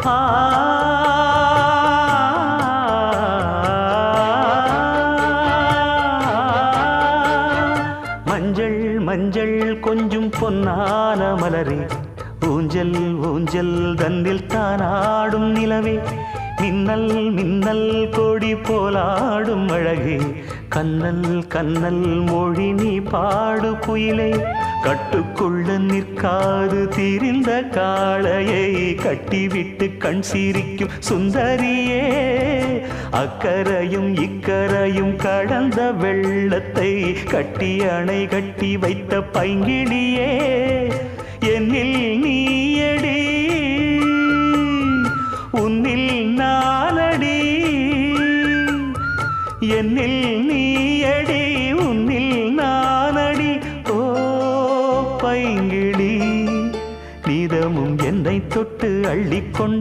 ஆ மஞ்சள் மஞ்சள் கொஞ்சம் பொன்னான மலரே, ஊஞ்சல் ஊஞ்சல் தன்னில் தானாடும் நிலவே, மின்னல் மின்னல் கொடி போலாடும் அழகே, கண்ணல் கண்ணல் மொழி நீ பாடு குயிலே, கட்டுக்குள்ள நிற்காது திரிந்த காளையை கட்டிவிட்டு கண் சிரிக்கும் சுந்தரியே, அக்கரையும் இக்கரையும் கடந்த வெள்ளத்தை கட்டி அணை கட்டி வைத்த பைங்கிளியே, என்னில் நீயடி உன்னில் நானடி, என்னில் நீயடி உன்னில் நானடி. ஓ பைங்கிளி, நீதமும் என்னை தொட்டு அள்ளிக்கொண்டு